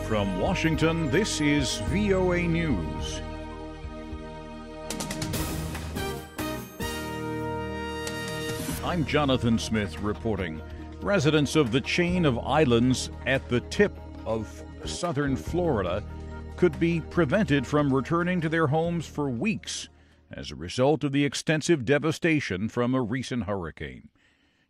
From Washington, this is VOA News. I'm Jonathan Smith reporting. Residents of the chain of islands at the tip of southern Florida could be prevented from returning to their homes for weeks as a result of the extensive devastation from a recent hurricane.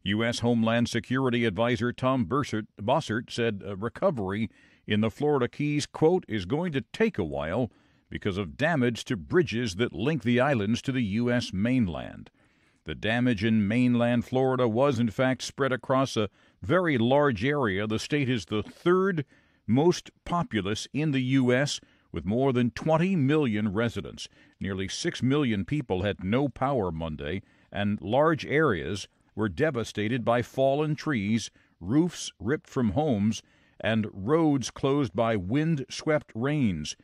U.S. Homeland Security Adviser Tom Bossert said a recovery in the Florida Keys, quote, is going to take a while because of damage to bridges that link the islands to the U.S. mainland. The damage in mainland Florida was, in fact, spread across a very large area. The state is the third most populous in the U.S., with more than 20 million residents. Nearly 6 million people had no power Monday, and large areas were devastated by fallen trees, roofs ripped from homes, and roads closed by windswept rains.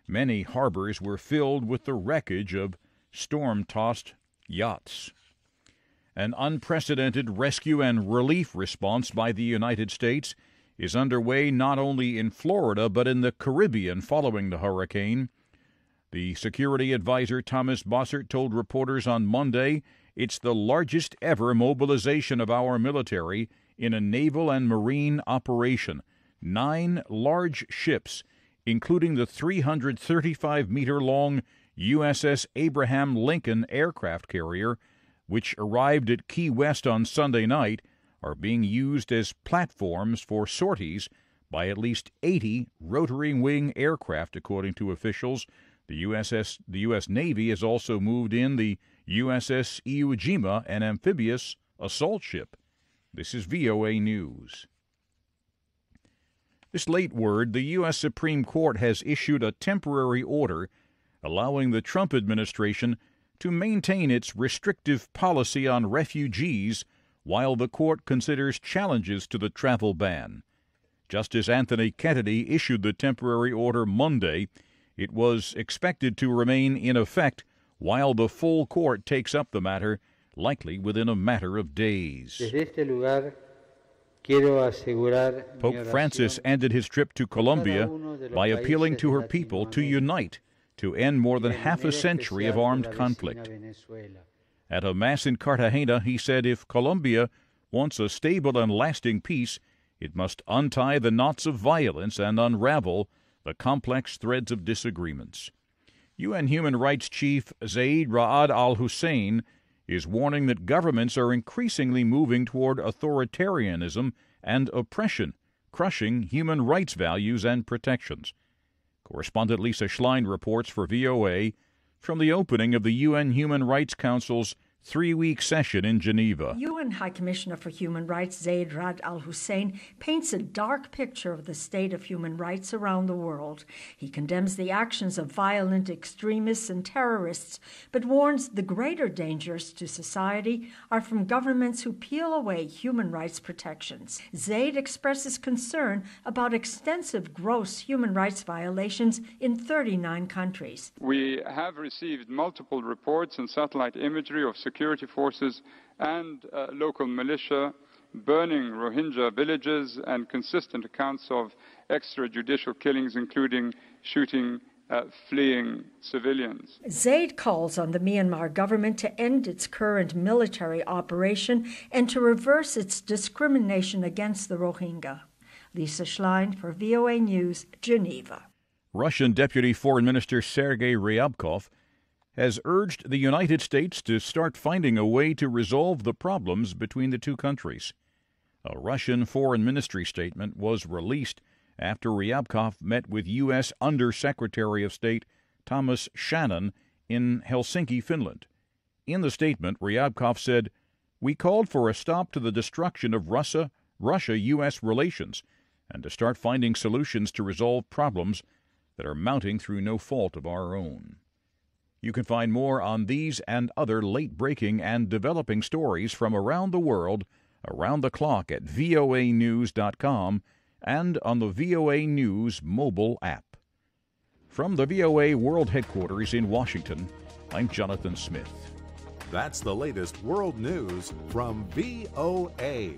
Many harbors were filled with the wreckage of storm-tossed yachts. An unprecedented rescue and relief response by the United States is underway not only in Florida but in the Caribbean following the hurricane. The security advisor Tom Bossert told reporters on Monday it's the largest ever mobilization of our military in a naval and marine operation. 9 large ships, including the 335-meter-long USS Abraham Lincoln aircraft carrier, which arrived at Key West on Sunday night, are being used as platforms for sorties by at least 80 rotary-wing aircraft, according to officials. The U.S. Navy has also moved in the USS Iwo Jima, an amphibious assault ship. This is VOA News. This late word, the U.S. Supreme Court has issued a temporary order allowing the Trump administration to maintain its restrictive policy on refugees while the court considers challenges to the travel ban. Justice Anthony Kennedy issued the temporary order Monday. It was expected to remain in effect while the full court takes up the matter, likely within a matter of days. Pope Francis ended his trip to Colombia by appealing to her people to unite to end more than half a century of armed conflict. At a mass in Cartagena, he said if Colombia wants a stable and lasting peace, it must untie the knots of violence and unravel the complex threads of disagreements. UN Human Rights Chief Zeid Ra'ad al-Hussein is warning that governments are increasingly moving toward authoritarianism and oppression, crushing human rights values and protections. Correspondent Lisa Schlein reports for VOA from the opening of the UN Human Rights Council's 3-week session in Geneva. UN High Commissioner for Human Rights Zeid Ra'ad al-Hussein paints a dark picture of the state of human rights around the world. He condemns the actions of violent extremists and terrorists, but warns the greater dangers to society are from governments who peel away human rights protections. Zeid expresses concern about extensive gross human rights violations in 39 countries. We have received multiple reports and satellite imagery of security forces and local militia burning Rohingya villages and consistent accounts of extrajudicial killings, including shooting fleeing civilians. Zeid calls on the Myanmar government to end its current military operation and to reverse its discrimination against the Rohingya. Lisa Schlein for VOA News, Geneva. Russian Deputy Foreign Minister Sergei Ryabkov has urged the United States to start finding a way to resolve the problems between the two countries. A Russian Foreign Ministry statement was released after Ryabkov met with U.S. Under-Secretary of State Thomas Shannon in Helsinki, Finland. In the statement, Ryabkov said, "We called for a stop to the destruction of Russia-U.S. relations and to start finding solutions to resolve problems that are mounting through no fault of our own." You can find more on these and other late-breaking and developing stories from around the world, around the clock at voanews.com and on the VOA News mobile app. From the VOA World Headquarters in Washington, I'm Jonathan Smith. That's the latest world news from VOA.